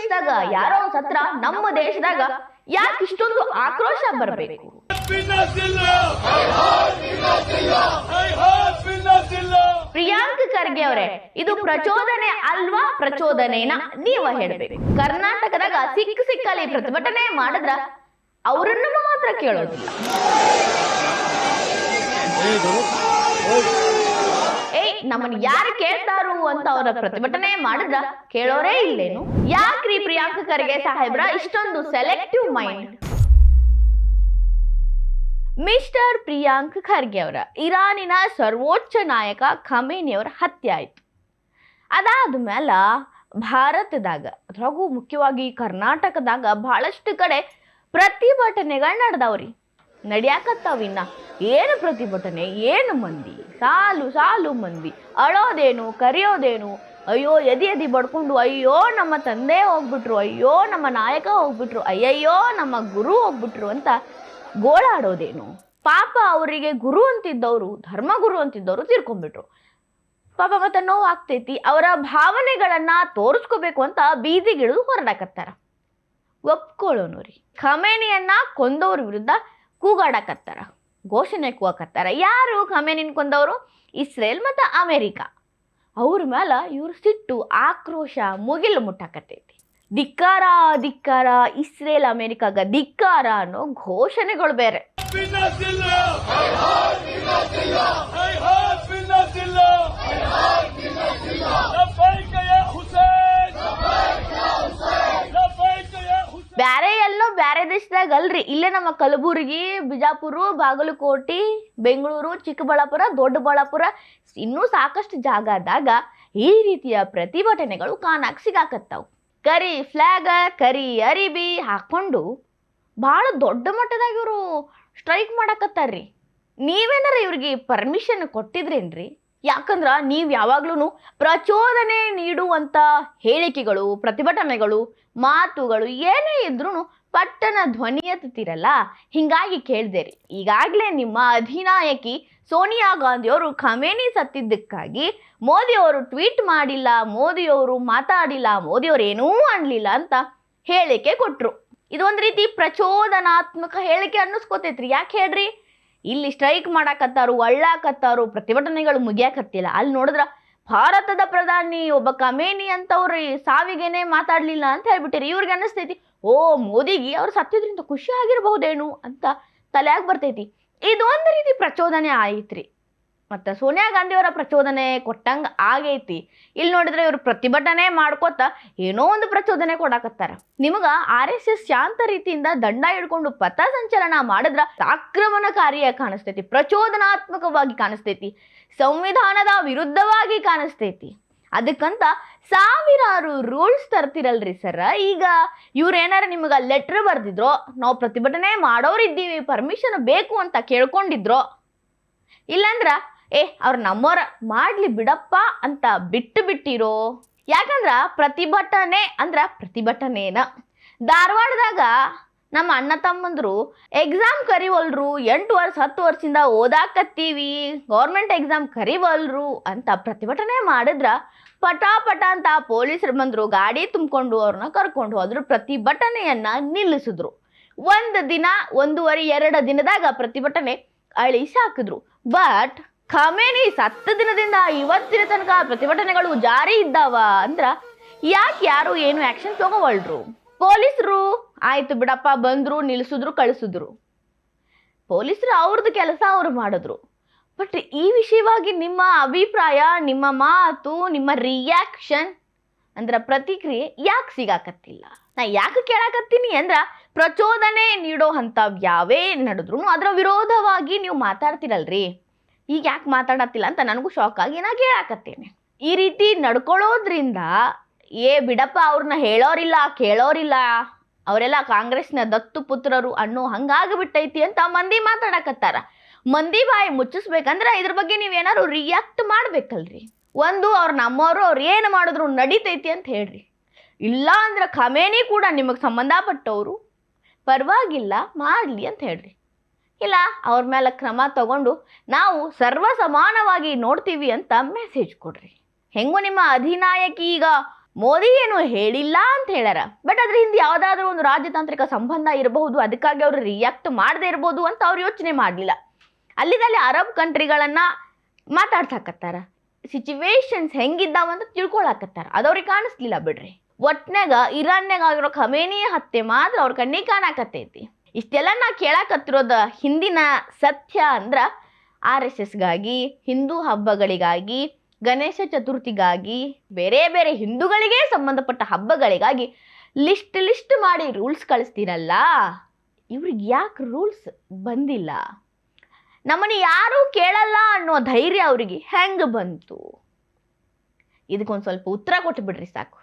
ದೇಶದಾಗ ಯಾರೋ ಸತ್ರ ನಮ್ಮ ದೇಶದಾಗ ಯಾಕೆ ಇಷ್ಟೊಂದು ಆಕ್ರೋಶ ಬರಬೇಕು? ಪ್ರಿಯಾಂಕ್ ಖರ್ಗೆ ಅವರೇ, ಇದು ಪ್ರಚೋದನೆ ಅಲ್ವಾ ಪ್ರಚೋದನೆನ ನೀವ ಹೇಳ್ಬೇಕು. ಕರ್ನಾಟಕದಾಗ ಸಿಕ್ಕಲ್ಲಿ ಪ್ರತಿಭಟನೆ ಮಾಡಿದ್ರ ಅವರನ್ನು ಮಾತ್ರ ಕೇಳೋದಿಲ್ಲ. ನಮ್ಮನ್ನ ಯಾರು ಕೇಳ್ತಾರು ಅಂತ ಅವರ ಪ್ರತಿಭಟನೆ ಮಾಡಿದ್ರ ಕೇಳೋರೇ ಇಲ್ಲೇನು? ಯಾಕ್ರಿ ಪ್ರಿಯಾಂಕ್ ಖರ್ಗೆ ಸಾಹೇಬ್ರ ಇಷ್ಟೊಂದು selective mind? Mister Priyank Kharge ಅವರ ಇರಾನಿನ ಸರ್ವೋಚ್ಚ ನಾಯಕ ಖಮೇನಿ ಅವರ ಹತ್ಯೆ ಆಯ್ತು. ಅದಾದ ಮೇಲೆ ಭಾರತದಾಗ ಅದ್ರಾಗೂ ಮುಖ್ಯವಾಗಿ ಕರ್ನಾಟಕದಾಗ ಬಹಳಷ್ಟು ಕಡೆ ಪ್ರತಿಭಟನೆಗಳು ನಡೆದವ್ರಿ, ನಡ್ಯಾಕತ್ತಾವಿನ್ನ. ಏನು ಪ್ರತಿಭಟನೆ, ಏನು ಮಂದಿ, ಸಾಲು ಸಾಲು ಮಂದಿ ಅಳೋದೇನು, ಕರೆಯೋದೇನು, ಅಯ್ಯೋ ಎದಿ ಬಡ್ಕೊಂಡು ಅಯ್ಯೋ ನಮ್ಮ ತಂದೆ ಹೋಗ್ಬಿಟ್ರು, ಅಯ್ಯೋ ನಮ್ಮ ನಾಯಕ ಹೋಗ್ಬಿಟ್ರು, ಅಯ್ಯಯ್ಯೋ ನಮ್ಮ ಗುರು ಹೋಗ್ಬಿಟ್ರು ಅಂತ ಗೋಳಾಡೋದೇನು. ಪಾಪ ಅವರಿಗೆ ಗುರು ಅಂತಿದ್ದವರು, ಧರ್ಮಗುರು ಅಂತಿದ್ದವರು ತೀರ್ಕೊಂಡ್ಬಿಟ್ರು. ಪಾಪ ಮತ್ತೆ ನೋವು ಆಗ್ತೈತಿ. ಅವರ ಭಾವನೆಗಳನ್ನ ತೋರಿಸ್ಕೋಬೇಕು ಅಂತ ಬೀದಿಗಿಳಿದು ಹೊರಡಕತ್ತಾರ. ಒಪ್ಕೊಳ್ಳೋನು ರೀ, ಖಮೇನಿಯನ್ನ ಕೊಂದವ್ರ ವಿರುದ್ಧ ಕೂಗಾಡಕತ್ತಾರ, ಘೋಷಣೆ ಕೂಗಕತ್ತಾರ. ಯಾರು ಖಮೇನಿನ ಕೊಂದವರು? ಇಸ್ರೇಲ್ ಮತ್ತು ಅಮೆರಿಕ. ಅವ್ರ ಮೇಲೆ ಇವ್ರ ಸಿಟ್ಟು, ಆಕ್ರೋಶ ಮುಗಿಲು ಮುಟ್ಟಾಕತ್ತೈತಿ. ಧಿಕ್ಕಾರ ಧಿಕ್ಕಾರ, ಇಸ್ರೇಲ್ ಅಮೆರಿಕಾಗ ಧಿಕ್ಕಾರ ಅನ್ನೋ ಘೋಷಣೆಗಳು ಬೇರೆ. ಬ್ಯಾರೆ ಎಲ್ಲೋ ಬ್ಯಾರೆ ದೇಶದಾಗ ಅಲ್ರಿ, ಇಲ್ಲೇ ನಮ್ಮ ಕಲಬುರಗಿ, ಬಿಜಾಪುರ, ಬಾಗಲಕೋಟೆ, ಬೆಂಗಳೂರು, ಚಿಕ್ಕಬಳ್ಳಾಪುರ, ದೊಡ್ಡಬಳ್ಳಾಪುರ ಇನ್ನೂ ಸಾಕಷ್ಟು ಜಾಗದಾಗ ಈ ರೀತಿಯ ಪ್ರತಿಭಟನೆಗಳು ಕಾಣಾಕ್ ಸಿಗಾಕತ್ತಾವು. ಕರಿ ಫ್ಲಾಗ್, ಕರಿ ಅರಿಬಿ ಹಾಕೊಂಡು ಭಾಳ ದೊಡ್ಡ ಮಟ್ಟದಾಗ ಇವರು ಸ್ಟ್ರೈಕ್ ಮಾಡಕತ್ತಾರ್ರಿ. ನೀವೇನಾರ ಇವ್ರಿಗೆ ಪರ್ಮಿಷನ್ ಕೊಟ್ಟಿದ್ರೇನ್ರಿ? ಯಾಕಂದ್ರ ನೀವು ಯಾವಾಗ್ಲೂ ಪ್ರಚೋದನೆ ನೀಡುವಂಥ ಹೇಳಿಕೆಗಳು, ಪ್ರತಿಭಟನೆಗಳು, ಮಾತುಗಳು ಏನೇ ಇದ್ರೂ ಪಟ್ಟಣ ಧ್ವನಿ ಎತ್ತುತ್ತೀರಲ್ಲ. ಹಿಂಗಾಗಿ ಕೇಳ್ದೇರಿ, ಈಗಾಗಲೇ ನಿಮ್ಮ ಅಧಿನಾಯಕಿ ಸೋನಿಯಾ ಗಾಂಧಿಯವರು ಖಮೇನಿ ಸತ್ತಿದ್ದಕ್ಕಾಗಿ ಮೋದಿಯವರು ಟ್ವೀಟ್ ಮಾಡಿಲ್ಲ, ಮೋದಿಯವರು ಮಾತಾಡಿಲ್ಲ, ಮೋದಿಯವರು ಏನೂ ಅನ್ನಲಿಲ್ಲ ಅಂತ ಹೇಳಿಕೆ ಕೊಟ್ಟರು. ಇದೊಂದು ರೀತಿ ಪ್ರಚೋದನಾತ್ಮಕ ಹೇಳಿಕೆ ಅನ್ನಿಸ್ಕೋತೈತ್ರಿ. ಯಾಕೆ ಹೇಳ್ರಿ? ಇಲ್ಲಿ ಸ್ಟ್ರೈಕ್ ಮಾಡಾಕತ್ತಾರು, ಅಳ್ಳಾಕತ್ತಾರು, ಪ್ರತಿಭಟನೆಗಳು ಮುಗಿಯಾಕತ್ತಿಲ್ಲ. ಅಲ್ಲಿ ನೋಡಿದ್ರ ಭಾರತದ ಪ್ರಧಾನಿ ಒಬ್ಬ ಖಮೇನಿ ಅಂತವ್ರು ಸಾವಿಗೇನೆ ಮಾತಾಡ್ಲಿಲ್ಲ ಅಂತ ಹೇಳ್ಬಿಟ್ಟಿರಿ. ಇವ್ರಿಗೆ ಅನ್ನಿಸ್ತೈತಿ, ಓ ಮೋದಿಗೆ ಅವ್ರು ಸತ್ತಿದ್ರಿಂದ ಖುಷಿ ಆಗಿರಬಹುದೇನು ಅಂತ ತಲೆಯಾಗ ಬರ್ತೈತಿ. ಇದೊಂದು ರೀತಿ ಪ್ರಚೋದನೆ ಆಯ್ತ್ರಿ. ಮತ್ತು ಸೋನಿಯಾ ಗಾಂಧಿಯವರ ಪ್ರಚೋದನೆ ಕೊಟ್ಟಂಗೆ ಆಗೈತಿ. ಇಲ್ಲಿ ನೋಡಿದ್ರೆ ಇವರು ಪ್ರತಿಭಟನೆ ಮಾಡ್ಕೋತ ಏನೋ ಒಂದು ಪ್ರಚೋದನೆ ಕೊಡಾಕತ್ತಾರ. ನಿಮಗೆ RSS ಶಾಂತ ರೀತಿಯಿಂದ ದಂಡ ಹಿಡ್ಕೊಂಡು ಪಥ ಸಂಚಲನ ಮಾಡಿದ್ರ ಆಕ್ರಮಣಕಾರಿಯಾಗಿ ಕಾಣಿಸ್ತೈತಿ, ಪ್ರಚೋದನಾತ್ಮಕವಾಗಿ ಕಾಣಿಸ್ತೈತಿ, ಸಂವಿಧಾನದ ವಿರುದ್ಧವಾಗಿ ಕಾಣಿಸ್ತೈತಿ. ಅದಕ್ಕಂತ ಸಾವಿರಾರು ರೂಲ್ಸ್ ತರ್ತಿರಲ್ರಿ ಸರ್. ಈಗ ಇವ್ರೇನಾರ ನಿಮಗೆ ಲೆಟ್ರ್ ಬರ್ದಿದ್ರೋ, ನಾವು ಪ್ರತಿಭಟನೆ ಮಾಡೋರಿದ್ದೀವಿ, ಪರ್ಮಿಷನ್ ಬೇಕು ಅಂತ ಕೇಳ್ಕೊಂಡಿದ್ರೋ, ಇಲ್ಲಾಂದ್ರ ಅವ್ರು ನಮ್ಮೋರ ಮಾಡ್ಲಿ ಬಿಡಪ್ಪ ಅಂತ ಬಿಟ್ಟಿರೋ. ಯಾಕಂದ್ರ ಪ್ರತಿಭಟನೆ ಅಂದ್ರ ಪ್ರತಿಭಟನೇನ. ಧಾರವಾಡದಾಗ ನಮ್ಮ ಅಣ್ಣ ತಮ್ಮಂದ್ರು ಎಕ್ಸಾಮ್ ಕರಿವಲ್ರು, 8 ವರ್ಷ 10 ವರ್ಷದಿಂದ ಓದಾಕತ್ತೀವಿ, ಗೌರ್ಮೆಂಟ್ ಎಕ್ಸಾಮ್ ಕರಿವಲ್ರು ಅಂತ ಪ್ರತಿಭಟನೆ ಮಾಡಿದ್ರ ಪಟಾಪಟ ಅಂತ ಪೊಲೀಸರು ಬಂದ್ರು, ಗಾಡಿ ತುಂಬಿಕೊಂಡು ಅವ್ರನ್ನ ಕರ್ಕೊಂಡು ಹೋದ್ರು, ಪ್ರತಿಭಟನೆಯನ್ನ ನಿಲ್ಲಿಸಿದ್ರು. 1 ದಿನ 1.5-2 ದಿನದಾಗ ಪ್ರತಿಭಟನೆ ಅಳಿಸಾಕಿದ್ರು. ಬಟ್ ಖಮೇನಿ ಸತ್ತ ದಿನದಿಂದ ಇವತ್ತಿನ ತನಕ ಪ್ರತಿಭಟನೆಗಳು ಜಾರಿ ಇದ್ದಾವ ಅಂದ್ರ ಯಾಕೆ ಯಾರು ಏನು ಆಕ್ಷನ್ ತಗೋವಲ್ರು? ಪೊಲೀಸರು ಆಯ್ತು ಬಿಡಪ್ಪ, ಬಂದ್ರು, ನಿಲ್ಲಿಸಿದ್ರು, ಕಳಿಸಿದ್ರು. ಪೊಲೀಸರು ಅವ್ರದ್ದು ಕೆಲಸ ಅವ್ರು ಮಾಡಿದ್ರು. ಬಟ್ ಈ ವಿಷಯವಾಗಿ ನಿಮ್ಮ ಅಭಿಪ್ರಾಯ, ನಿಮ್ಮ ಮಾತು, ನಿಮ್ಮ ರಿಯಾಕ್ಷನ್ ಅಂದ್ರ ಪ್ರತಿಕ್ರಿಯೆ ಯಾಕೆ ಸಿಗಾಕತ್ತಿಲ್ಲ? ನಾ ಯಾಕೆ ಕೇಳಾಕತ್ತೀನಿ ಅಂದ್ರ ಪ್ರಚೋದನೆ ನೀಡೋ ಅಂಥವು ಯಾವೇ ನಡೆದ್ರು ಅದರ ವಿರೋಧವಾಗಿ ನೀವು ಮಾತಾಡ್ತಿರಲ್ರಿ. ಈಗ ಯಾಕೆ ಮಾತಾಡತ್ತಿಲ್ಲ ಅಂತ ನನಗೂ ಶಾಕ್ ಆಗಿ ನಾ ಕೇಳಾಕತ್ತೇನೆ. ಈ ರೀತಿ ನಡ್ಕೊಳ್ಳೋದ್ರಿಂದ ಬಿಡಪ್ಪ, ಅವ್ರನ್ನ ಹೇಳೋರಿಲ್ಲ, ಕೇಳೋರಿಲ್ಲ, ಅವರೆಲ್ಲ ಕಾಂಗ್ರೆಸ್ನ ದತ್ತು ಪುತ್ರರು ಅನ್ನೋ ಹಂಗಾಗಿಬಿಟ್ಟೈತಿ ಅಂತ ಮಂದಿ ಮಾತಾಡಕತ್ತಾರ. ಮಂದಿ ಬಾಯಿ ಮುಚ್ಚಿಸ್ಬೇಕಂದ್ರೆ ಇದ್ರ ಬಗ್ಗೆ ನೀವೇನಾದ್ರು ರಿಯಾಕ್ಟ್ ಮಾಡ್ಬೇಕಲ್ರಿ. ಒಂದು, ಅವ್ರು ನಮ್ಮವರು, ಅವ್ರು ಏನು ಮಾಡಿದ್ರು ನಡೀತೈತಿ ಅಂತ ಹೇಳ್ರಿ. ಇಲ್ಲ ಅಂದ್ರೆ ಖಮೇನಿ ಕೂಡ ನಿಮಗೆ ಸಂಬಂಧಪಟ್ಟವರು, ಪರವಾಗಿಲ್ಲ ಮಾಡಲಿ ಅಂತ ಹೇಳ್ರಿ. ಇಲ್ಲ ಅವ್ರ ಮೇಲೆ ಕ್ರಮ ತಗೊಂಡು ನಾವು ಸರ್ವ ಸಮಾನವಾಗಿ ನೋಡ್ತೀವಿ ಅಂತ ಮೆಸೇಜ್ ಕೊಡ್ರಿ. ಹೆಂಗೂ ನಿಮ್ಮ ಅಧಿನಾಯಕಿ ಈಗ ಮೋದಿ ಏನು ಹೇಳಿಲ್ಲ ಅಂತ ಹೇಳ್ಯಾರ, ಬಟ್ ಅದ್ರ ಹಿಂದೆ ಯಾವುದಾದ್ರೂ ಒಂದು ರಾಜತಾಂತ್ರಿಕ ಸಂಬಂಧ ಇರಬಹುದು, ಅದಕ್ಕಾಗಿ ಅವರು ರಿಯಾಕ್ಟ್ ಮಾಡದೇ ಇರಬಹುದು ಅಂತ ಅವ್ರು ಯೋಚನೆ ಮಾಡಲಿಲ್ಲ. ಅಲ್ಲಿದಲ್ಲಿ ಅರಬ್ ಕಂಟ್ರಿಗಳನ್ನ ಮಾತಾಡ್ಸಾಕತ್ತಾರ, ಸಿಚುವೇಶನ್ಸ್ ಹೆಂಗಿದ್ದಾವಂತ ತಿಳ್ಕೊಳಕತ್ತಾರ. ಅದು ಅವ್ರಿಗೆ ಕಾಣಿಸ್ಲಿಲ್ಲ ಬಿಡ್ರಿ. ಒಟ್ನಾಗ ಇರಾನ್ಯಾಗ ಆಗಿರೋ ಖಮೇನಿ ಹತ್ಯೆ ಮಾತ್ರ ಅವ್ರ ಕಣ್ಣಿಗೆ ಕಾಣಕತ್ತೈತಿ. ಇಷ್ಟೆಲ್ಲ ನಾ ಕೇಳಾಕತ್ತಿರೋದ ಹಿಂದಿನ ಸತ್ಯ ಅಂದ್ರ RSSಗಾಗಿ, ಹಿಂದೂ ಹಬ್ಬಗಳಿಗಾಗಿ, ಗಣೇಶ ಚತುರ್ಥಿಗಾಗಿ, ಬೇರೆ ಬೇರೆ ಹಿಂದೂಗಳಿಗೆ ಸಂಬಂಧಪಟ್ಟ ಹಬ್ಬಗಳಿಗಾಗಿ ಲಿಸ್ಟ್ ಮಾಡಿ ರೂಲ್ಸ್ ಕಳಿಸ್ತೀರಲ್ಲ, ಇವ್ರಿಗೆ ಯಾಕೆ ರೂಲ್ಸ್ ಬಂದಿಲ್ಲ? ನಮ್ಮನ್ನು ಯಾರೂ ಕೇಳಲ್ಲ ಅನ್ನೋ ಧೈರ್ಯ ಅವರಿಗೆ ಹೆಂಗೆ ಬಂತು? ಇದಕ್ಕೊಂದು ಸ್ವಲ್ಪ ಉತ್ತರ ಕೊಟ್ಟು ಬಿಡ್ರಿ ಸಾಕು.